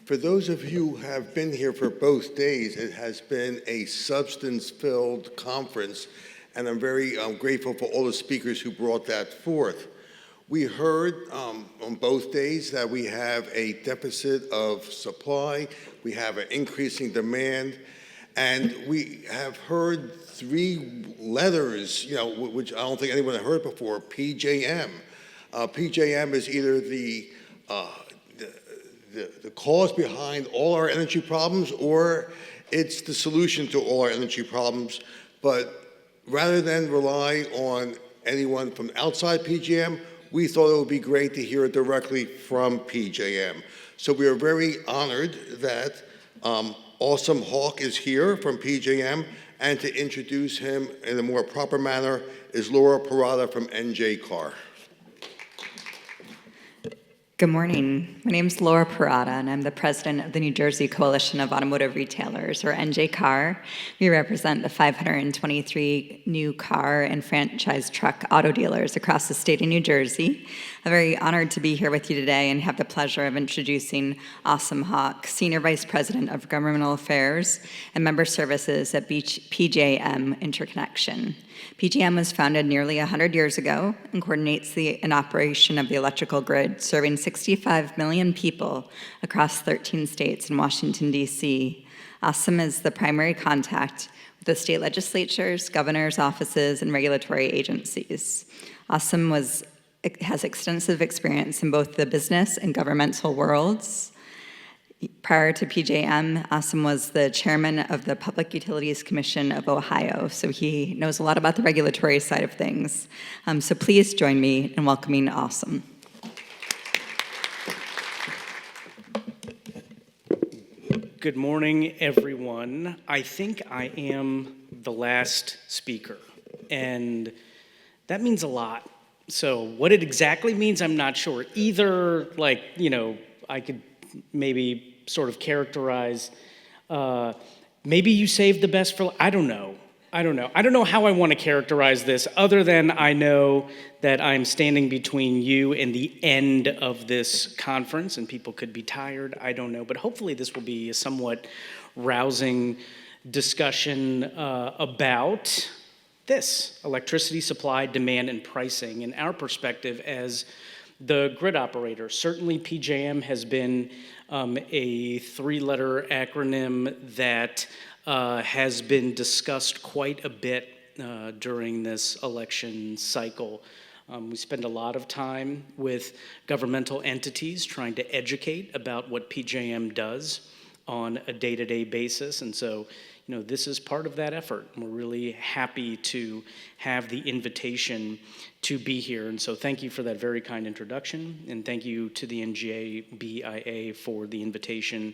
For those of you who have been here for both days, it has been a substance-filled conference, and I'm very grateful for all the speakers who brought that forth. We heard on both days that we have a deficit of supply, we have an increasing demand, and we have heard three letters, which I don't think anyone had heard before, PJM. PJM is either the cause behind all our energy problems, or it's the solution to all our energy problems. But rather than rely on anyone from outside PJM, we thought it would be great to hear it directly from PJM. So we are very honored that Asim Haque is here from PJM, and to introduce him in a more proper manner is Laura Parada from NJCAR. Good morning. My name is Laura Parada, and I'm the president of the New Jersey Coalition of Automotive Retailers, or NJCAR. We represent the 523 new car and franchise truck auto dealers across the state of New Jersey. I'm very honored to be here with you today and have the pleasure of introducing Asim Haque, Senior Vice President of Governmental Affairs and Member Services at PJM Interconnection. PJM was founded nearly 100 years ago and coordinates the operation of the electrical grid, serving 65 million people across 13 states and Washington, D.C. Asim is the primary contact with the state legislatures, governor's offices, and regulatory agencies. Asim has extensive experience in both the business and governmental worlds. Prior to PJM, Asim was the chairman of the Public Utilities Commission of Ohio, so he knows a lot about the regulatory side of things. So please join me in welcoming Asim. Good morning, everyone. I think I am the last speaker, and that means a lot. So what it exactly means, I'm not sure. Either, I could maybe sort of characterize, maybe you saved the best for, I don't know how I want to characterize this, other than I know that I'm standing between you and the end of this conference, and people could be tired, I don't know, but hopefully this will be a somewhat rousing discussion about this, electricity supply, demand, and pricing, and our perspective as the grid operator. Certainly PJM has been a three-letter acronym that has been discussed quite a bit during this election cycle. We spend a lot of time with governmental entities trying to educate about what PJM does on a day-to-day basis, and so this is part of that effort. We're really happy to have the invitation to be here. And so thank you for that very kind introduction. And thank you to the NJBIA for the invitation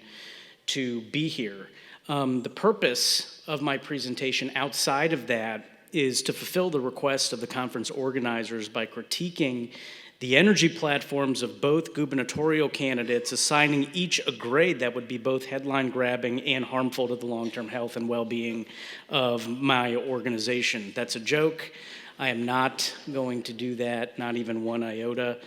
to be here. The purpose of my presentation outside of that is to fulfill the request of the conference organizers by critiquing the energy platforms of both gubernatorial candidates, assigning each a grade that would be both headline-grabbing and harmful to the long-term health and well-being of my organization. That's a joke. I am not going to do that, not even one iota.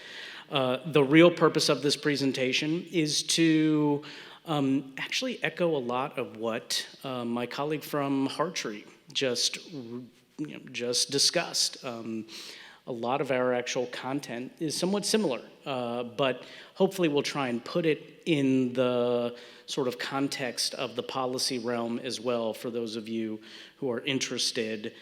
The real purpose of this presentation is to actually echo a lot of what my colleague from Hartree just discussed. A lot of our actual content is somewhat similar, but hopefully we'll try and put it in the sort of context of the policy realm as well for those of you who are interested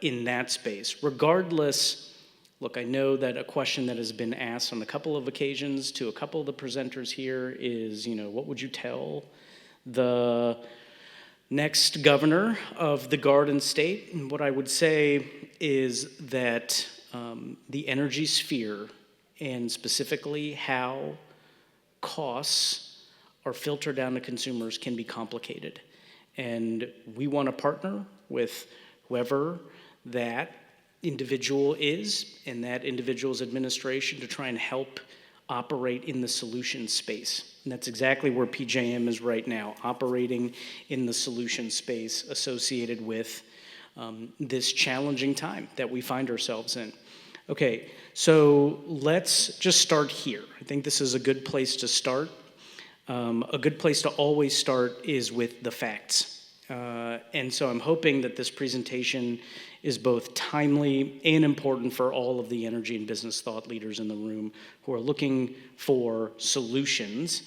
in that space. Regardless, look, I know that a question that has been asked on a couple of occasions to a couple of the presenters here is, what would you tell the next governor of the Garden State? And what I would say is that the energy sphere, and specifically how costs are filtered down to consumers, can be complicated. And we want to partner with whoever that individual is and that individual's administration to try and help operate in the solution space. And that's exactly where PJM is right now, operating in the solution space associated with this challenging time that we find ourselves in. Okay, so let's just start here. I think this is a good place to start. A good place to always start is with the facts. And so I'm hoping that this presentation is both timely and important for all of the energy and business thought leaders in the room who are looking for solutions.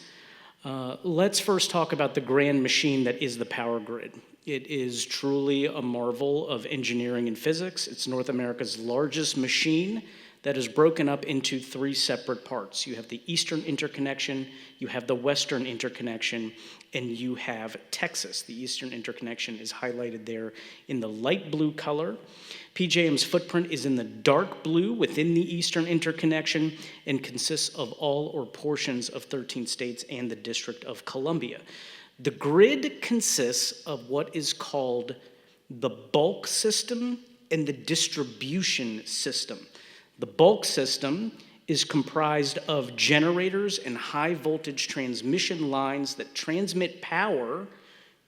Let's first talk about the grand machine that is the power grid. It is truly a marvel of engineering and physics. It's North America's largest machine that is broken up into three separate parts. You have the Eastern Interconnection, you have the Western Interconnection, and you have Texas. The Eastern Interconnection is highlighted there in the light blue color. PJM's footprint is in the dark blue within the Eastern Interconnection and consists of all or portions of 13 states and the District of Columbia. The grid consists of what is called the bulk system and the distribution system. The bulk system is comprised of generators and high voltage transmission lines that transmit power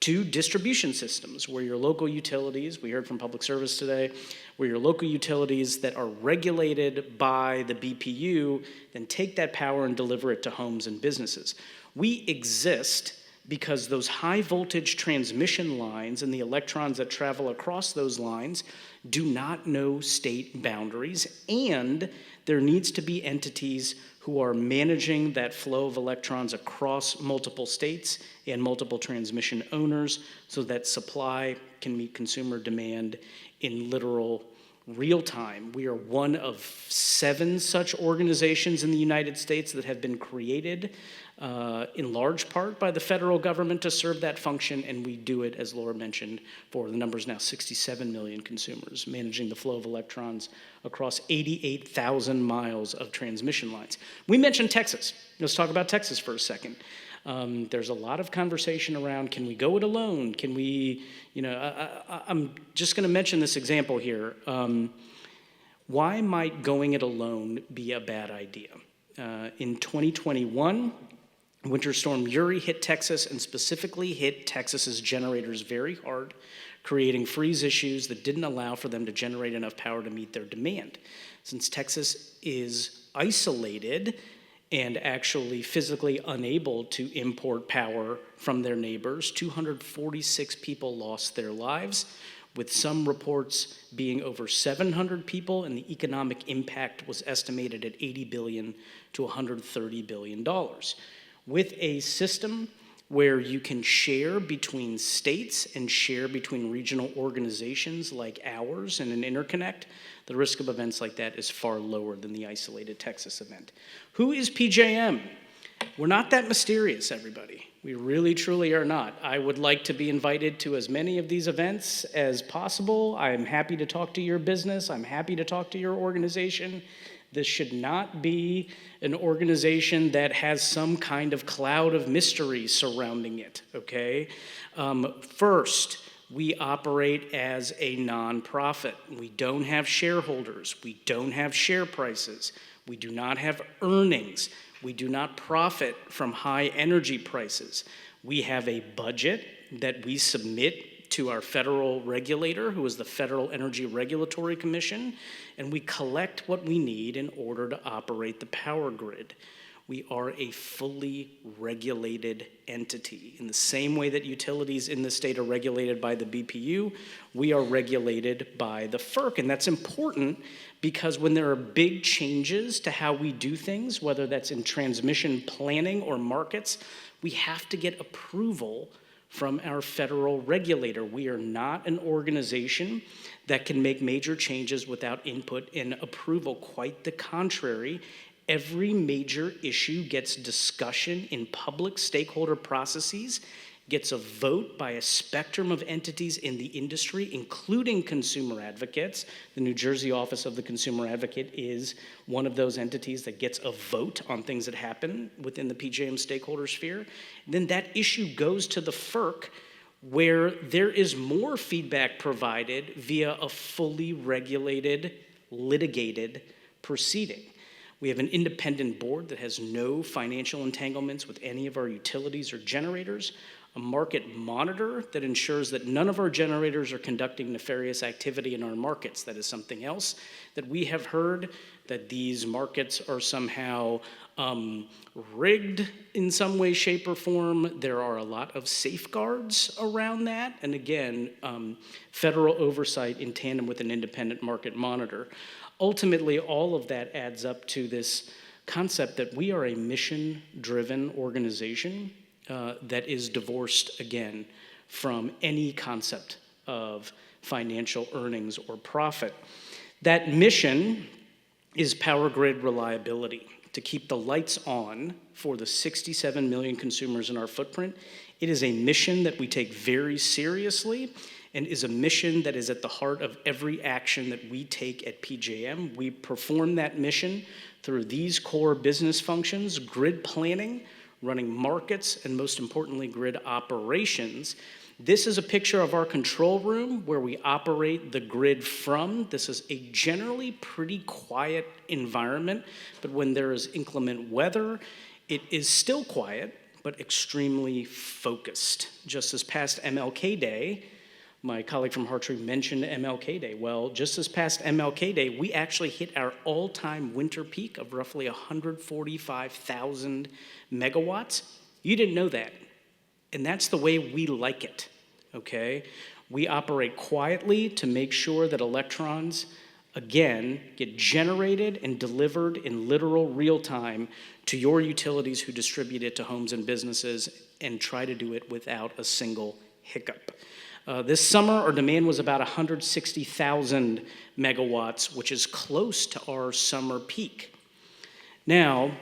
to distribution systems, where your local utilities, we heard from Public Service today, where your local utilities that are regulated by the BPU then take that power and deliver it to homes and businesses. We exist because those high voltage transmission lines and the electrons that travel across those lines do not know state boundaries, and there needs to be entities who are managing that flow of electrons across multiple states and multiple transmission owners so that supply can meet consumer demand in literal real time. We are one of 7 such organizations in the United States that have been created in large part by the federal government to serve that function, and we do it, as Laura mentioned, for the numbers now 67 million consumers, managing the flow of electrons across 88,000 miles of transmission lines. We mentioned Texas. Let's talk about Texas for a second. There's a lot of conversation around, can we go it alone? Can we, I'm just gonna mention this example here. Why might going it alone be a bad idea? In 2021, Winter Storm Uri hit Texas and specifically hit Texas's generators very hard, creating freeze issues that didn't allow for them to generate enough power to meet their demand. Since Texas is isolated and actually physically unable to import power from their neighbors, 246 people lost their lives, with some reports being over 700 people, and the economic impact was estimated at $80 billion to $130 billion. With a system where you can share between states and share between regional organizations like ours in an interconnect, the risk of events like that is far lower than the isolated Texas event. Who is PJM? We're not that mysterious, everybody. We really, truly are not. I would like to be invited to as many of these events as possible. I'm happy to talk to your business. I'm happy to talk to your organization. This should not be an organization that has some kind of cloud of mystery surrounding it, okay? First, we operate as a nonprofit. We don't have shareholders. We don't have share prices. We do not have earnings. We do not profit from high energy prices. We have a budget that we submit to our federal regulator, who is the Federal Energy Regulatory Commission, and we collect what we need in order to operate the power grid. We are a fully regulated entity. In the same way that utilities in the state are regulated by the BPU, we are regulated by the FERC, and that's important because when there are big changes to how we do things, whether that's in transmission planning or markets, we have to get approval from our federal regulator. We are not an organization that can make major changes without input and approval. Quite the contrary. Every major issue gets discussion in public stakeholder processes, gets a vote by a spectrum of entities in the industry, including consumer advocates. The New Jersey Office of the Consumer Advocate is one of those entities that gets a vote on things that happen within the PJM stakeholder sphere. Then that issue goes to the FERC, where there is more feedback provided via a fully regulated, litigated proceeding. We have an independent board that has no financial entanglements with any of our utilities or generators, a market monitor that ensures that none of our generators are conducting nefarious activity in our markets. That is something else that we have heard, that these markets are somehow rigged in some way, shape, or form. There are a lot of safeguards around that, and again, federal oversight in tandem with an independent market monitor. Ultimately, all of that adds up to this concept that we are a mission-driven organization that is divorced, again, from any concept of financial earnings or profit. That mission is power grid reliability, to keep the lights on for the 67 million consumers in our footprint. It is a mission that we take very seriously and is a mission that is at the heart of every action that we take at PJM. We perform that mission through these core business functions: grid planning, running markets, and most importantly, grid operations. This is a picture of our control room where we operate the grid from. This is a generally pretty quiet environment, but when there is inclement weather, it is still quiet, but extremely focused. Just this past MLK Day, my colleague from Hartree mentioned MLK Day. Well, just this past MLK Day, we actually hit our all-time winter peak of roughly 145,000 megawatts. You didn't know that. And that's the way we like it, okay? We operate quietly to make sure that electrons, again, get generated and delivered in literal real time to your utilities who distribute it to homes and businesses, and try to do it without a single hiccup. This summer, our demand was about 160,000 megawatts, which is close to our summer peak. Now,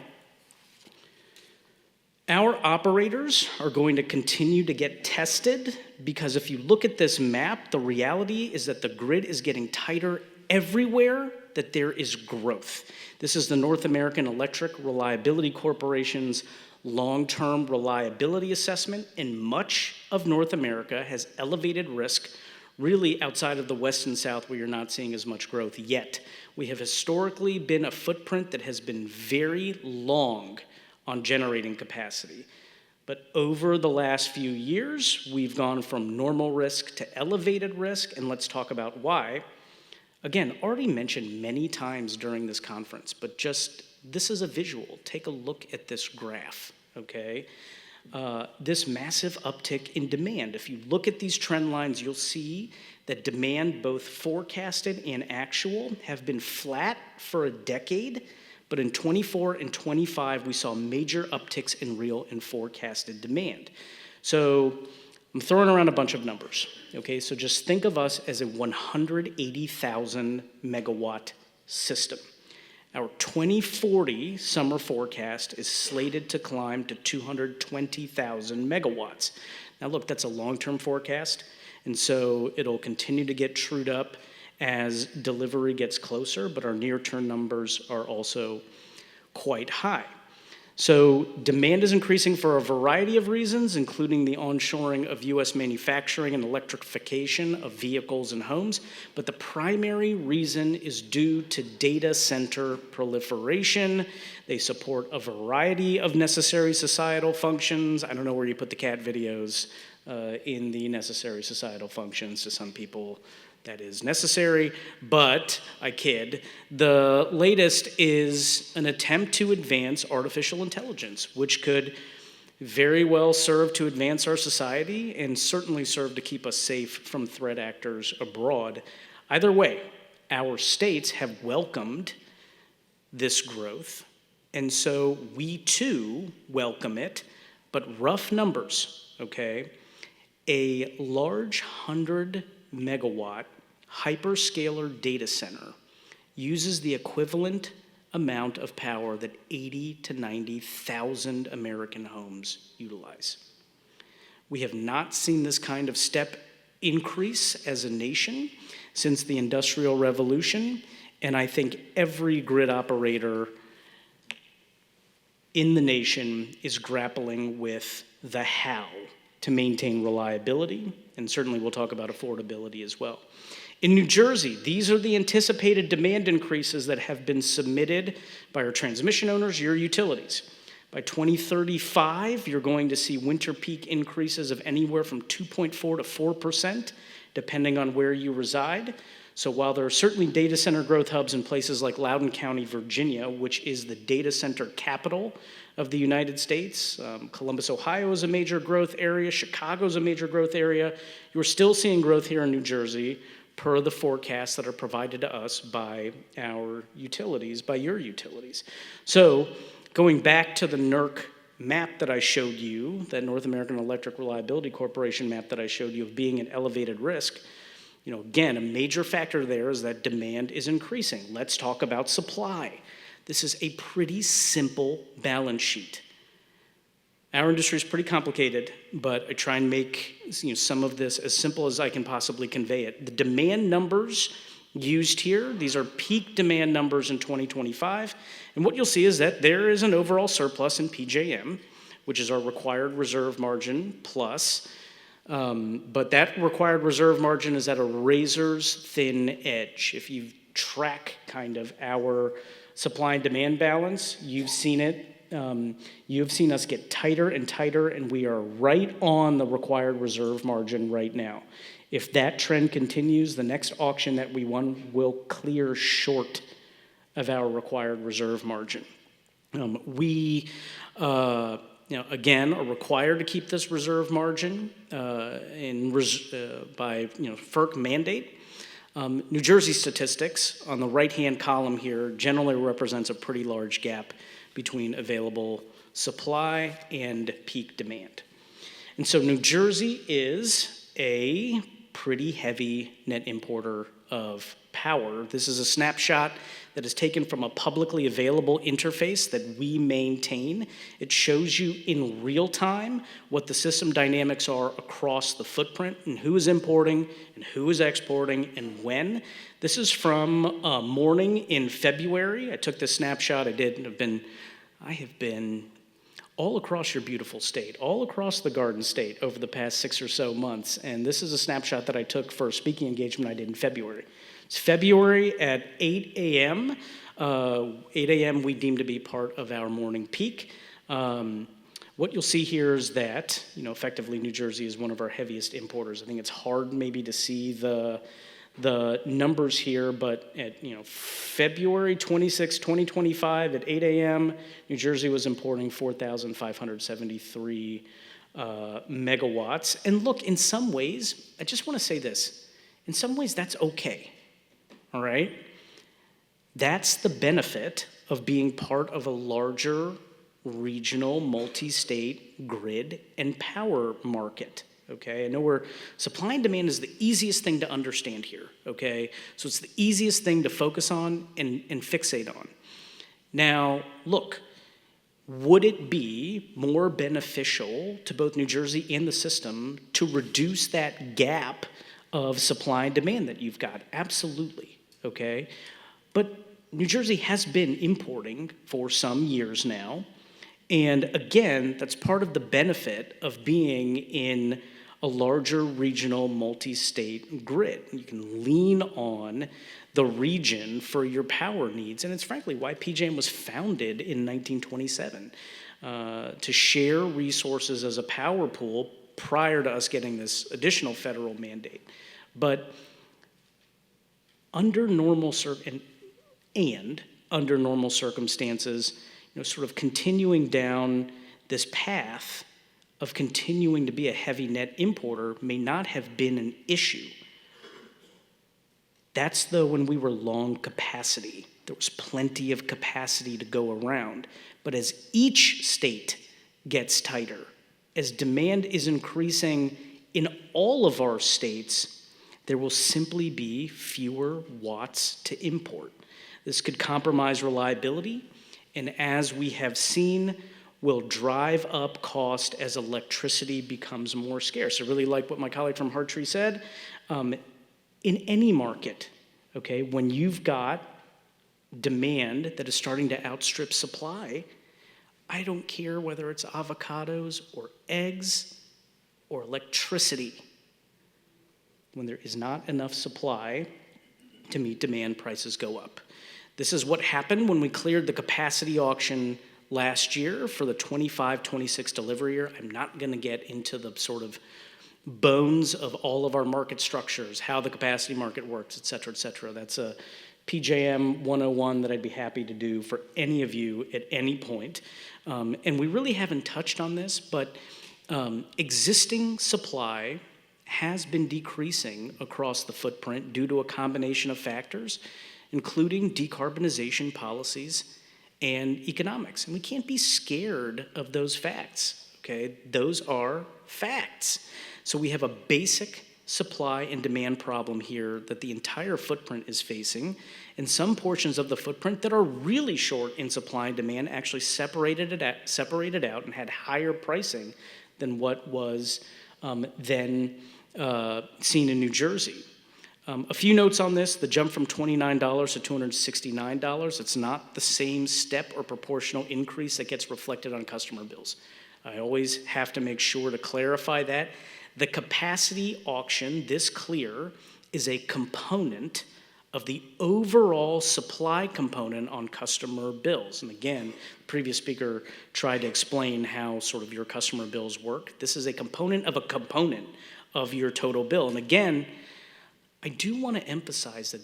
our operators are going to continue to get tested, because if you look at this map, the reality is that the grid is getting tighter everywhere that there is growth. This is the North American Electric Reliability Corporation's long-term reliability assessment, and much of North America has elevated risk, really outside of the West and South, where you're not seeing as much growth yet. We have historically been a footprint that has been very long on generating capacity. But over the last few years, we've gone from normal risk to elevated risk, and let's talk about why. Again, already mentioned many times during this conference, but just this is a visual. Take a look at this graph, okay? This massive uptick in demand. If you look at these trend lines, you'll see that demand, both forecasted and actual, have been flat for a decade. But in 24 and 25, we saw major upticks in real and forecasted demand. So I'm throwing around a bunch of numbers, okay? So just think of us as a 180,000 megawatt system. Our 2040 summer forecast is slated to climb to 220,000 megawatts. Now look, that's a long-term forecast, and so it'll continue to get trued up as delivery gets closer, but our near-term numbers are also quite high. So demand is increasing for a variety of reasons, including the onshoring of US manufacturing and electrification of vehicles and homes, but the primary reason is due to data center proliferation. They support a variety of necessary societal functions. I don't know where you put the cat videos in the necessary societal functions. To some people, that is necessary, but I kid. The latest is an attempt to advance artificial intelligence, which could very well serve to advance our society and certainly serve to keep us safe from threat actors abroad. Either way, our states have welcomed this growth, and so we too welcome it, but rough numbers, okay? A large 100 megawatt hyperscaler data center uses the equivalent amount of power that 80 to 90,000 American homes utilize. We have not seen this kind of step increase as a nation since the Industrial Revolution, and I think every grid operator in the nation is grappling with the how to maintain reliability, and certainly we'll talk about affordability as well. In New Jersey, these are the anticipated demand increases that have been submitted by our transmission owners, your utilities. By 2035, you're going to see winter peak increases of anywhere from 2.4 to 4%, depending on where you reside. So while there are certainly data center growth hubs in places like Loudoun County, Virginia, which is the data center capital of the United States, Columbus, Ohio is a major growth area, Chicago is a major growth area, you're still seeing growth here in New Jersey per the forecasts that are provided to us by our utilities, by your utilities. So going back to the NERC map that I showed you, that North American Electric Reliability Corporation map that I showed you of being an elevated risk, again, a major factor there is that demand is increasing. Let's talk about supply. This is a pretty simple balance sheet. Our industry is pretty complicated, but I try and make some of this as simple as I can possibly convey it. The demand numbers used here, these are peak demand numbers in 2025, and what you'll see is that there is an overall surplus in PJM, which is our required reserve margin plus, but that required reserve margin is at a razor's thin edge. If you track kind of our supply and demand balance, you've seen it. You've seen us get tighter and tighter, and we are right on the required reserve margin right now. If that trend continues, the next auction that we won will clear short of our required reserve margin. We again, are required to keep this reserve margin by FERC mandate. New Jersey statistics on the right-hand column here generally represents a pretty large gap between available supply and peak demand. And so New Jersey is a pretty heavy net importer of power. This is a snapshot that is taken from a publicly available interface that we maintain. It shows you in real time what the system dynamics are across the footprint and who is importing and who is exporting and when. This is from a morning in February. I took this snapshot. I have been all across your beautiful state, all across the Garden State over the past 6 or so months. And this is a snapshot that I took for a speaking engagement I did in February. It's February at 8 a.m. 8 a.m. we deem to be part of our morning peak. What you'll see here is that, effectively New Jersey is one of our heaviest importers. I think it's hard maybe to see the numbers here, but at February 26, 2025 at 8 a.m., New Jersey was importing 4,573 megawatts. And look, in some ways, I just want to say this, in some ways that's okay, all right? That's the benefit of being part of a larger regional multi-state grid and power market. Okay, I know where supply and demand is the easiest thing to understand here, okay? So it's the easiest thing to focus on and fixate on. Now, look, would it be more beneficial to both New Jersey and the system to reduce that gap of supply and demand that you've got? Absolutely, okay? But New Jersey has been importing for some years now, and again, that's part of the benefit of being in a larger regional multi-state grid. You can lean on the region for your power needs, and it's frankly why PJM was founded in 1927, to share resources as a power pool prior to us getting this additional federal mandate. But under normal under normal circumstances, sort of continuing down this path of continuing to be a heavy net importer may not have been an issue. That's though when we were long capacity. There was plenty of capacity to go around. But as each state gets tighter, as demand is increasing in all of our states, there will simply be fewer watts to import. This could compromise reliability, and as we have seen, will drive up cost as electricity becomes more scarce. I really like what my colleague from Hartree said. In any market, okay, when you've got demand that is starting to outstrip supply, I don't care whether it's avocados or eggs or electricity. when there is not enough supply to meet demand, prices go up. This is what happened when we cleared the capacity auction last year for the 25-26 delivery year. I'm not going to get into the sort of bones of all of our market structures, how the capacity market works, et cetera, et cetera. That's a PJM 101 that I'd be happy to do for any of you at any point. And we really haven't touched on this, but existing supply has been decreasing across the footprint due to a combination of factors, including decarbonization policies and economics. And we can't be scared of those facts, okay? Those are facts. So we have a basic supply and demand problem here that the entire footprint is facing, and some portions of the footprint that are really short in supply and demand actually separated out and had higher pricing than what was then seen in New Jersey. A few notes on this: the jump from $29 to $269, it's not the same step or proportional increase that gets reflected on customer bills. I always have to make sure to clarify that. The capacity auction, this clear, is a component of the overall supply component on customer bills. And again, the previous speaker tried to explain how sort of your customer bills work. This is a component of your total bill. And again, I do want to emphasize that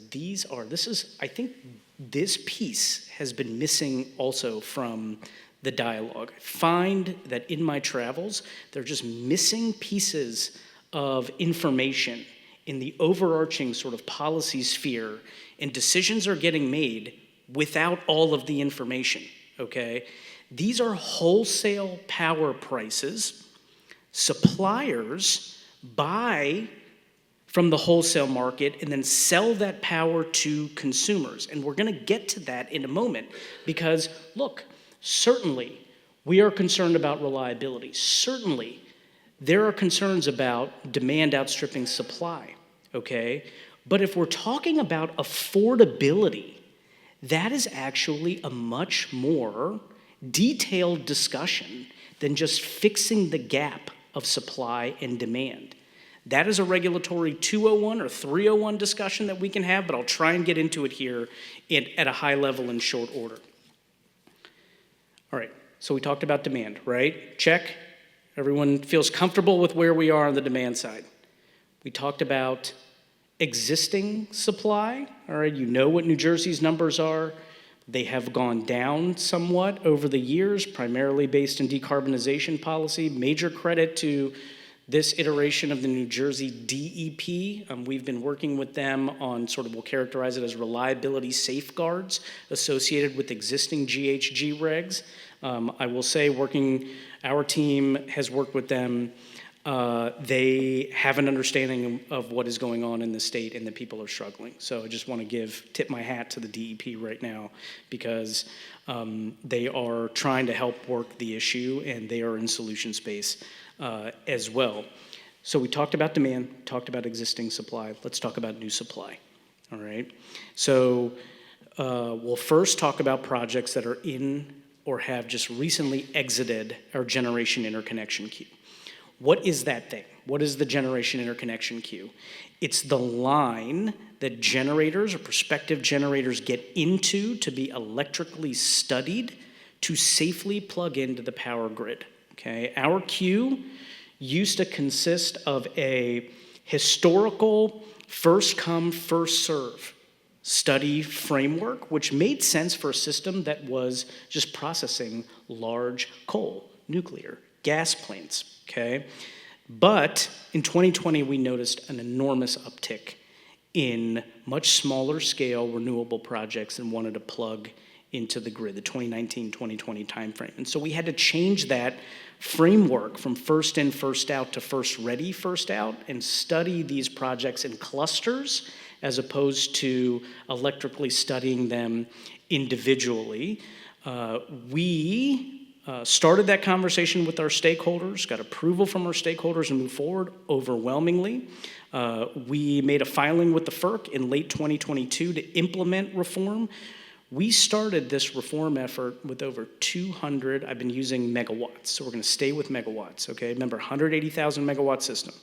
I think this piece has been missing also from the dialogue. I find that in my travels, they're just missing pieces of information in the overarching sort of policy sphere, and decisions are getting made without all of the information, okay? These are wholesale power prices. Suppliers buy from the wholesale market and then sell that power to consumers. And we're gonna get to that in a moment because, look, certainly we are concerned about reliability. Certainly there are concerns about demand outstripping supply, okay? But if we're talking about affordability, that is actually a much more detailed discussion than just fixing the gap of supply and demand. That is a regulatory 201 or 301 discussion that we can have, but I'll try and get into it here at a high level in short order. All right, so we talked about demand, right? Check. Everyone feels comfortable with where we are on the demand side. We talked about existing supply, all right? You know what New Jersey's numbers are. They have gone down somewhat over the years, primarily based in decarbonization policy. Major credit to this iteration of the New Jersey DEP. We've been working with them on we'll characterize it as reliability safeguards associated with existing GHG regs. I will say our team has worked with them. They have an understanding of what is going on in the state and that people are struggling. So I just want to tip my hat to the DEP right now because they are trying to help work the issue and they are in solution space as well. So we talked about demand, talked about existing supply. Let's talk about new supply, all right? So we'll first talk about projects that are in or have just recently exited our generation interconnection queue. What is that thing? What is the generation interconnection queue? It's the line that generators or prospective generators get into to be electrically studied to safely plug into the power grid, okay? Our queue used to consist of a historical first come, first serve study framework, which made sense for a system that was just processing large coal, nuclear, gas plants, okay? But in 2020, we noticed an enormous uptick in much smaller scale renewable projects and wanted to plug into the grid, the 2019-2020 timeframe. And so we had to change that framework from first in, first out to first ready, first out, and study these projects in clusters as opposed to electrically studying them individually. We started that conversation with our stakeholders, got approval from our stakeholders and moved forward overwhelmingly. We made a filing with the FERC in late 2022 to implement reform. We started this reform effort with over 200, I've been using megawatts, so we're gonna stay with megawatts, okay? Remember, 180,000 megawatt system.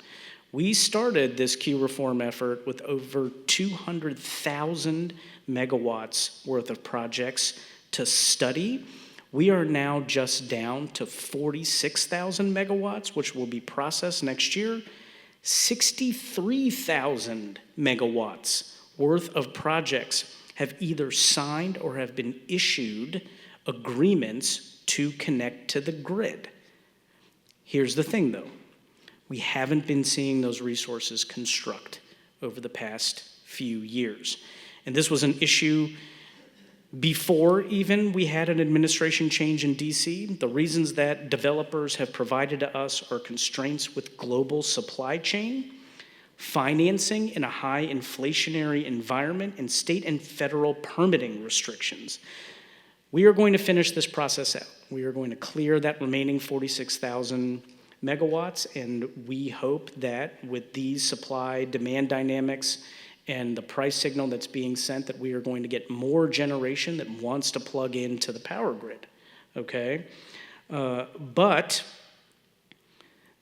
We started this queue reform effort with over 200,000 megawatts worth of projects to study. We are now just down to 46,000 megawatts, which will be processed next year. 63,000 megawatts worth of projects have either signed or have been issued agreements to connect to the grid. Here's the thing, though. We haven't been seeing those resources construct over the past few years. And this was an issue before even we had an administration change in DC. The reasons that developers have provided to us are constraints with global supply chain, financing in a high inflationary environment, and state and federal permitting restrictions. We are going to finish this process out. We are going to clear that remaining 46,000 megawatts, and we hope that with these supply-demand dynamics and the price signal that's being sent, that we are going to get more generation that wants to plug into the power grid, okay? But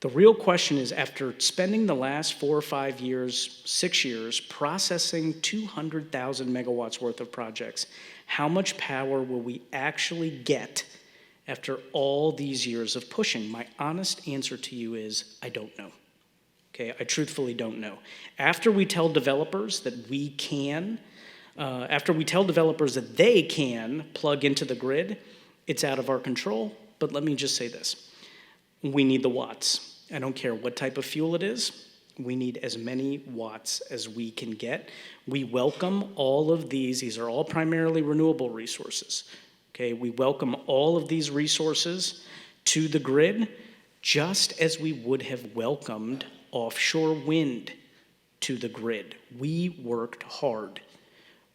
the real question is, after spending the last 4 or 5 years, 6 years, processing 200,000 megawatts worth of projects, how much power will we actually get after all these years of pushing? My honest answer to you is, I don't know. Okay, I truthfully don't know. After we tell developers that we can, after we tell developers that they can plug into the grid, it's out of our control. But let me just say this. We need the watts. I don't care what type of fuel it is. We need as many watts as we can get. We welcome all of these. These are all primarily renewable resources. Okay, we welcome all of these resources to the grid, just as we would have welcomed offshore wind to the grid. We worked hard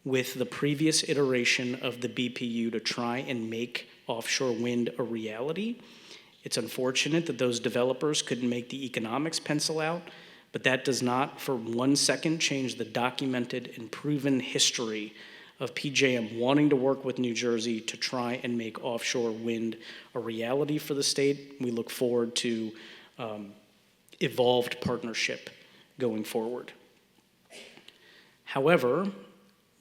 with the previous iteration of the BPU to try and make offshore wind a reality. It's unfortunate that those developers couldn't make the economics pencil out, but that does not for 1 second change the documented and proven history of PJM wanting to work with New Jersey to try and make offshore wind a reality for the state. We look forward to evolved partnership going forward. However,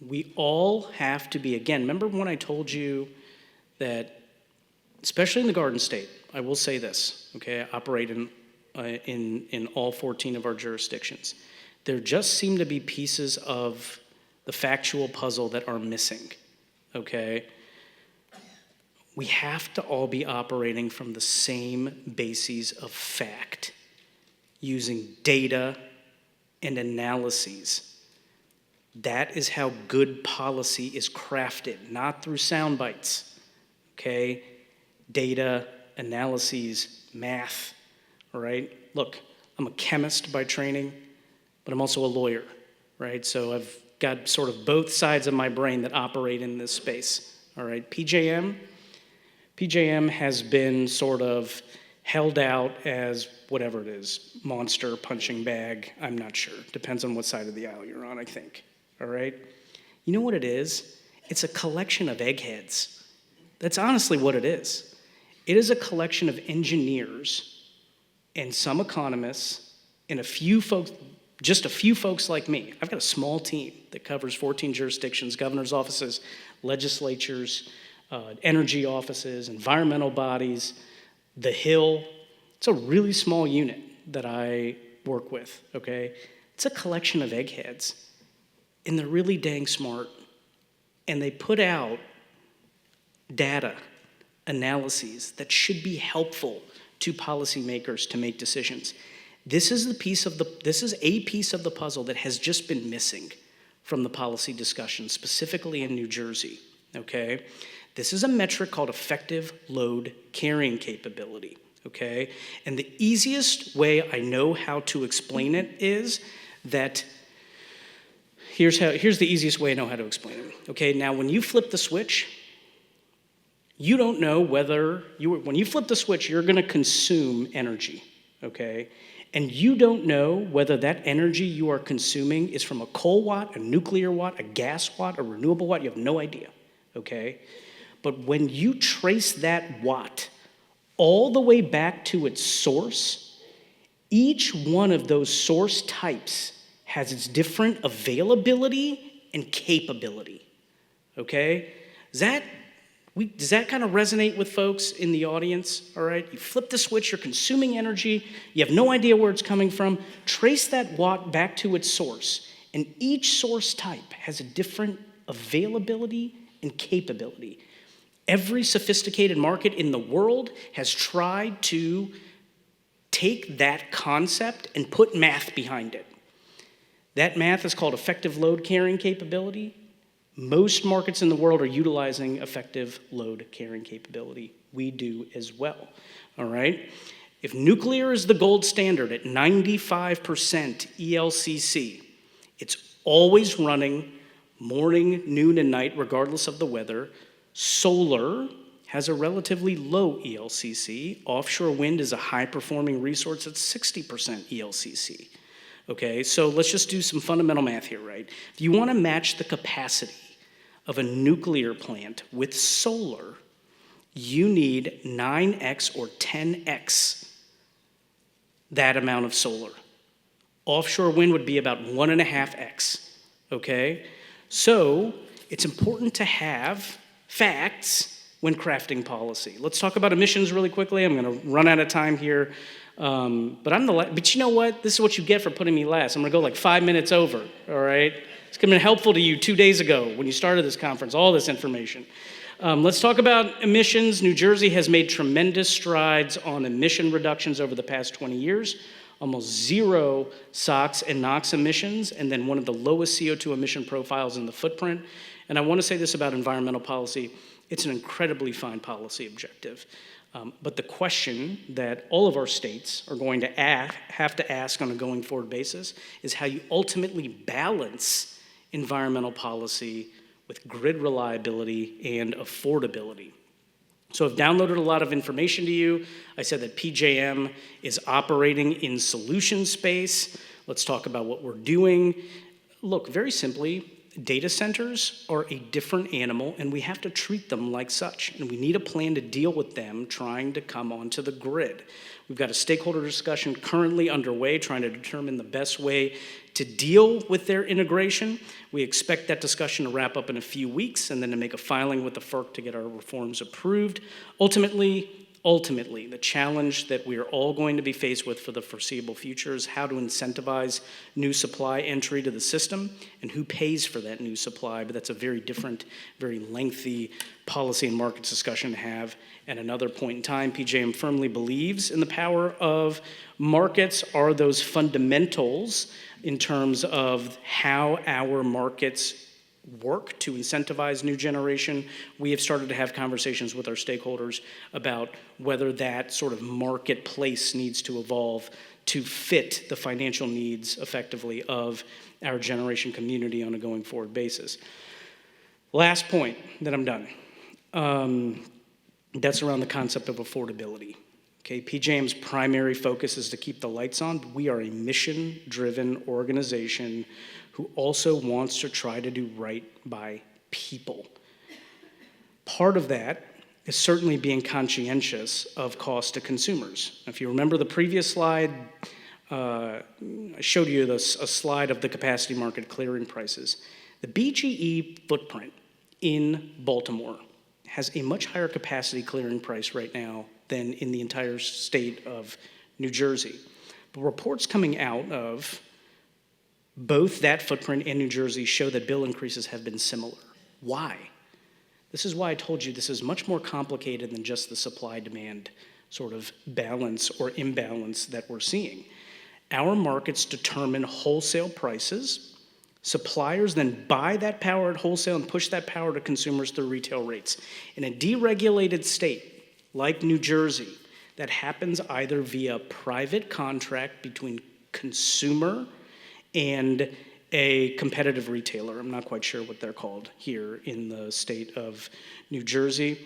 we all have to be, again, remember when I told you that, especially in the Garden State, I will say this, okay, I operate in all 14 of our jurisdictions. There just seem to be pieces of the factual puzzle that are missing, okay? We have to all be operating from the same bases of fact, using data and analyses. That is how good policy is crafted, not through sound bites, okay? Data, analyses, math, all right? Look, I'm a chemist by training, but I'm also a lawyer, right? So I've got sort of both sides of my brain that operate in this space, all right? PJM has been sort of held out as whatever it is, monster, punching bag, I'm not sure. Depends on what side of the aisle you're on, I think, all right? You know what it is? It's a collection of eggheads. That's honestly what it is. It is a collection of engineers and some economists and a few folks, just a few folks like me. I've got a small team that covers 14 jurisdictions, governor's offices, legislatures, energy offices, environmental bodies, the Hill. It's a really small unit that I work with, okay? It's a collection of eggheads, and they're really dang smart, and they put out data, analyses that should be helpful to policymakers to make decisions. This is a piece of the puzzle that has just been missing from the policy discussion, specifically in New Jersey, okay? This is a metric called effective load carrying capability, okay? And the easiest way I know how to explain it is that, here's the easiest way I know how to explain it, okay? Now, when you flip the switch, you don't know whether, when you flip the switch, you're gonna consume energy, okay? And you don't know whether that energy you are consuming is from a coal watt, a nuclear watt, a gas watt, a renewable watt. You have no idea, okay? But when you trace that watt all the way back to its source, each one of those source types has its different availability and capability, okay? Does that kind of resonate with folks in the audience, all right? You flip the switch, you're consuming energy, you have no idea where it's coming from, trace that watt back to its source, and each source type has a different availability and capability. Every sophisticated market in the world has tried to take that concept and put math behind it. That math is called effective load carrying capability. Most markets in the world are utilizing effective load carrying capability. We do as well, all right? If nuclear is the gold standard at 95% ELCC, it's always running morning, noon, and night, regardless of the weather. Solar has a relatively low ELCC. Offshore wind is a high-performing resource at 60% ELCC. Okay, so let's just do some fundamental math here, right? If you want to match the capacity of a nuclear plant with solar, you need 9x or 10x that amount of solar. Offshore wind would be about 1.5x, okay? So it's important to have facts when crafting policy. Let's talk about emissions really quickly. I'm going to run out of time here. But you know what? This is what you get for putting me last. I'm going to go like 5 minutes over, all right? It's been helpful to you 2 days ago when you started this conference, all this information. Let's talk about emissions. New Jersey has made tremendous strides on emission reductions over the past 20 years. Almost zero SOx and NOx emissions, and then one of the lowest CO2 emission profiles in the footprint. And I want to say this about environmental policy. It's an incredibly fine policy objective. But the question that all of our states are going to have to ask on a going forward basis is how you ultimately balance environmental policy with grid reliability and affordability. So I've downloaded a lot of information to you. I said that PJM is operating in solution space. Let's talk about what we're doing. Look, very simply, data centers are a different animal, and we have to treat them like such. And we need a plan to deal with them trying to come onto the grid. We've got a stakeholder discussion currently underway trying to determine the best way to deal with their integration. We expect that discussion to wrap up in a few weeks and then to make a filing with the FERC to get our reforms approved. Ultimately, the challenge that we are all going to be faced with for the foreseeable future is how to incentivize new supply entry to the system and who pays for that new supply. But that's a very different, very lengthy policy and markets discussion to have at another point in time. PJM firmly believes in the power of markets, are those fundamentals in terms of how our markets work to incentivize new generation. We have started to have conversations with our stakeholders about whether that sort of marketplace needs to evolve to fit the financial needs effectively of our generation community on a going forward basis. Last point, then I'm done. That's around the concept of affordability. Okay, PJM's primary focus is to keep the lights on, but we are a mission-driven organization who also wants to try to do right by people. Part of that is certainly being conscientious of cost to consumers. If you remember the previous slide, I showed you a slide of the capacity market clearing prices. The BGE footprint in Baltimore has a much higher capacity clearing price right now than in the entire state of New Jersey. But reports coming out of both that footprint and New Jersey show that bill increases have been similar. Why? This is why I told you this is much more complicated than just the supply-demand sort of balance or imbalance that we're seeing. Our markets determine wholesale prices. Suppliers then buy that power at wholesale and push that power to consumers through retail rates. In a deregulated state like New Jersey, that happens either via private contract between consumer and a competitive retailer. I'm not quite sure what they're called here in the state of New Jersey.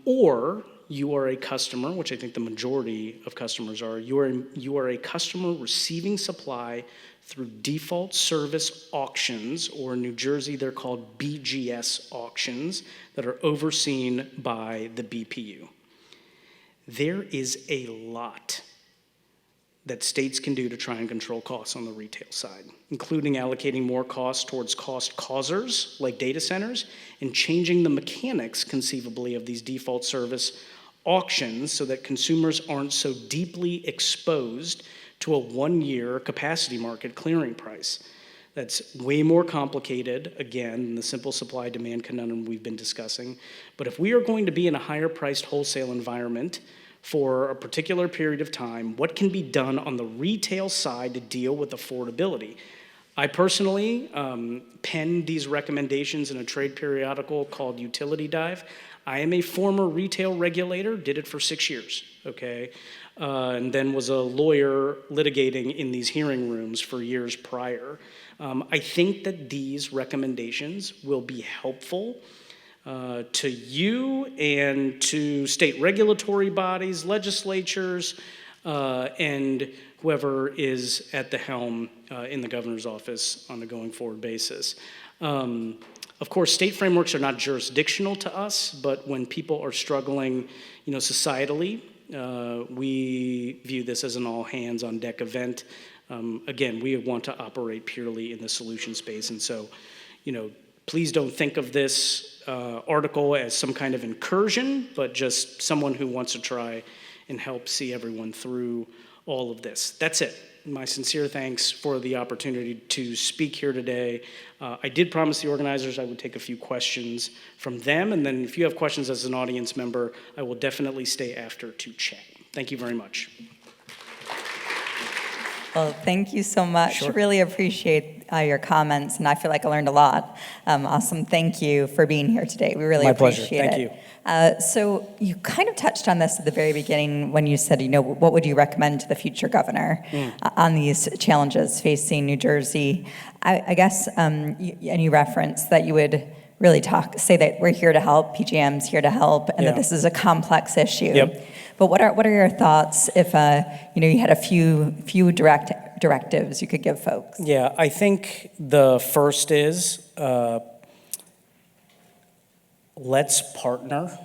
Or you are a customer, which I think the majority of customers are, you are a customer receiving supply through default service auctions, or in New Jersey they're called BGS auctions, that are overseen by the BPU. There is a lot that states can do to try and control costs on the retail side, including allocating more costs towards cost causers like data centers and changing the mechanics conceivably of these default service auctions so that consumers aren't so deeply exposed to a one-year capacity market clearing price. That's way more complicated, again, than the simple supply-demand conundrum we've been discussing. But if we are going to be in a higher-priced wholesale environment for a particular period of time, what can be done on the retail side to deal with affordability? I personally penned these recommendations in a trade periodical called Utility Dive. I am a former retail regulator, did it for 6 years, okay? And then was a lawyer litigating in these hearing rooms for years prior. I think that these recommendations will be helpful to you and to state regulatory bodies, legislatures, and whoever is at the helm in the governor's office on a going forward basis. Of course, state frameworks are not jurisdictional to us, but when people are struggling, societally, we view this as an all hands on deck event. Again, we want to operate purely in the solution space. And so, please don't think of this article as some kind of incursion, but just someone who wants to try and help see everyone through all of this. That's it. My sincere thanks for the opportunity to speak here today. I did promise the organizers I would take a few questions from them, and then if you have questions as an audience member, I will definitely stay after to chat. Thank you very much. Well, thank you so much. Sure. Really appreciate your comments, and I feel like I learned a lot. Awesome. Thank you for being here today. We really My pleasure. appreciate it. Thank you. So you kind of touched on this at the very beginning when you said, what would you recommend to the future governor on these challenges facing New Jersey? I guess, and you referenced that you would really say that we're here to help, PJM's here to help, and that this is a complex issue. Yep. But what are your thoughts if you had a few directives you could give folks? Yeah, I think the first is let's partner.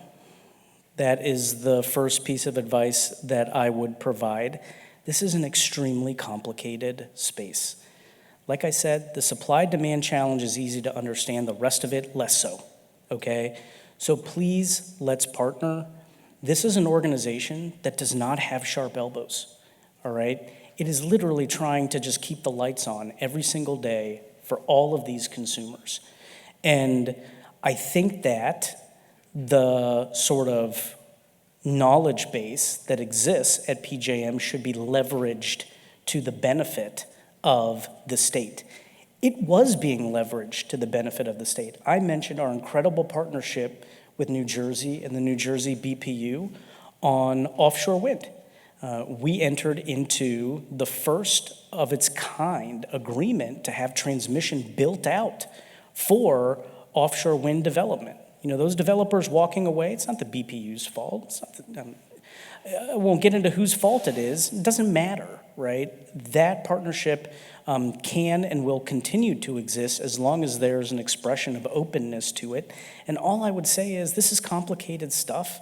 That is the first piece of advice that I would provide. This is an extremely complicated space. Like I said, the supply-demand challenge is easy to understand, the rest of it, less so, okay? So please, let's partner. This is an organization that does not have sharp elbows, all right? It is literally trying to just keep the lights on every single day for all of these consumers. And I think that the sort of knowledge base that exists at PJM should be leveraged to the benefit of the state. It was being leveraged to the benefit of the state. I mentioned our incredible partnership with New Jersey and the New Jersey BPU on offshore wind. We entered into the first of its kind agreement to have transmission built out for offshore wind development. Those developers walking away, it's not the BPU's fault. It's not I won't get into whose fault it is. It doesn't matter, right? That partnership can and will continue to exist as long as there's an expression of openness to it. And all I would say is this is complicated stuff.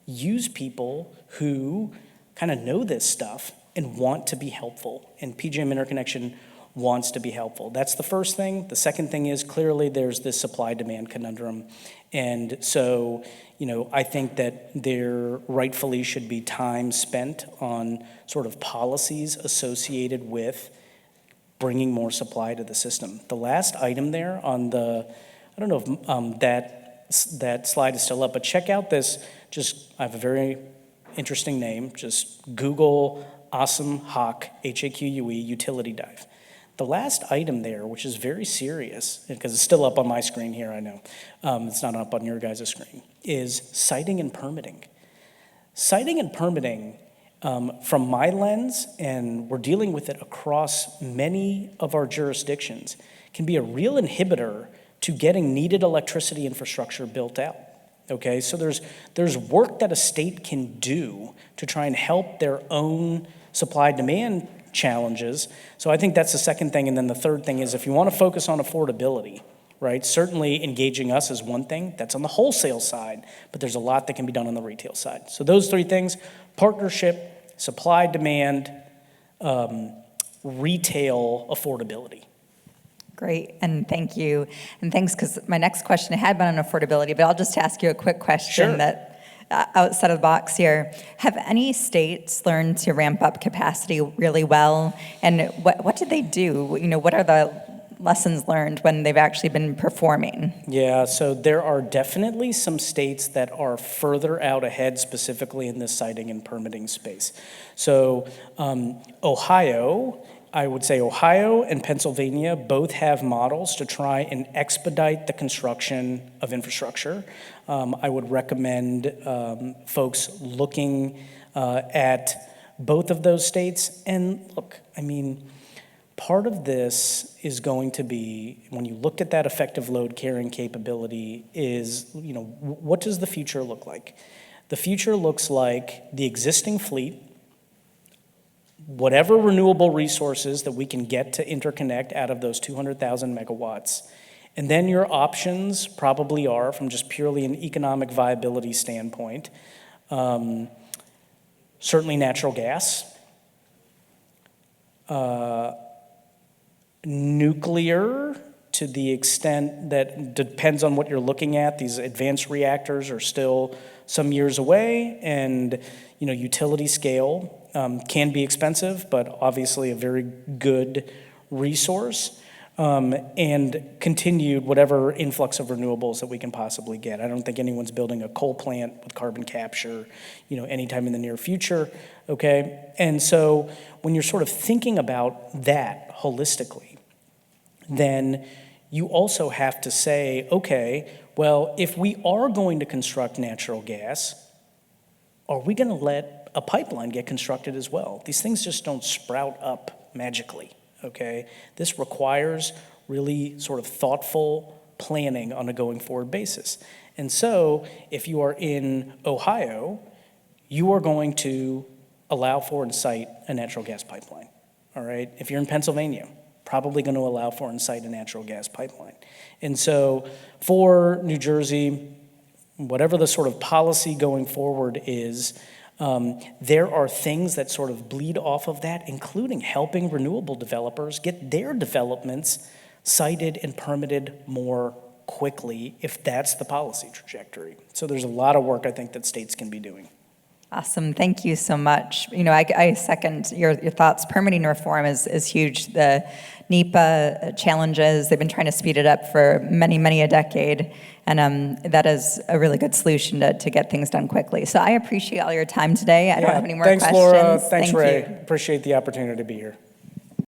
Use people who kind of know this stuff and want to be helpful. And PJM Interconnection wants to be helpful. That's the first thing. The second thing is clearly there's this supply-demand conundrum. And so, I think that there rightfully should be time spent on sort of policies associated with bringing more supply to the system. The last item there on I don't know if that slide is still up, but check out this, I have a very interesting name, just Google Asim Haque, H-A-Q-U-E, Utility Dive. The last item there, which is very serious, because it's still up on my screen here, I know, it's not up on your guys' screen, is siting and permitting. Siting and permitting, from my lens, and we're dealing with it across many of our jurisdictions, can be a real inhibitor to getting needed electricity infrastructure built out. Okay, so there's work that a state can do to try and help their own supply-demand challenges. So I think that's the second thing. And then the third thing is if you want to focus on affordability, right, certainly engaging us is one thing. That's on the wholesale side, but there's a lot that can be done on the retail side. So those three things: partnership, supply, demand, retail affordability. Great, and thank you. And thanks, because my next question had been on affordability, but I'll just ask you a quick question Sure. that outside of the box here. Have any states learned to ramp up capacity really well? And what did they do? What are the lessons learned when they've actually been performing? Yeah, so there are definitely some states that are further out ahead, specifically in this siting and permitting space. So Ohio, I would say Ohio and Pennsylvania both have models to try and expedite the construction of infrastructure. I would recommend folks looking at both of those states. And look, I mean, part of this is going to be, when you looked at that effective load carrying capability, is, what does the future look like? The future looks like the existing fleet, whatever renewable resources that we can get to interconnect out of those 200,000 megawatts. And then your options probably are, from just purely an economic viability standpoint, certainly natural gas, nuclear, to the extent that depends on what you're looking at. These advanced reactors are still some years away, and utility scale can be expensive, but obviously a very good resource, and continued whatever influx of renewables that we can possibly get. I don't think anyone's building a coal plant with carbon capture, anytime in the near future, okay? And so when you're sort of thinking about that holistically, then you also have to say, okay, well, if we are going to construct natural gas, are we going to let a pipeline get constructed as well? These things just don't sprout up magically, okay? This requires really sort of thoughtful planning on a going forward basis. And so if you are in Ohio, you are going to allow for and site a natural gas pipeline, all right? If you're in Pennsylvania, probably going to allow for and site a natural gas pipeline. And so for New Jersey, whatever the sort of policy going forward is, there are things that sort of bleed off of that, including helping renewable developers get their developments sited and permitted more quickly, if that's the policy trajectory. So there's a lot of work, I think, that states can be doing. Awesome, thank you so much. I second your thoughts. Permitting reform is huge. The NEPA challenges, they've been trying to speed it up for many a decade, and that is a really good solution to get things done quickly. So I appreciate all your time today. I don't have any more Thanks, questions. Laura. Thanks, Thank Ray. you. Appreciate the opportunity to be here.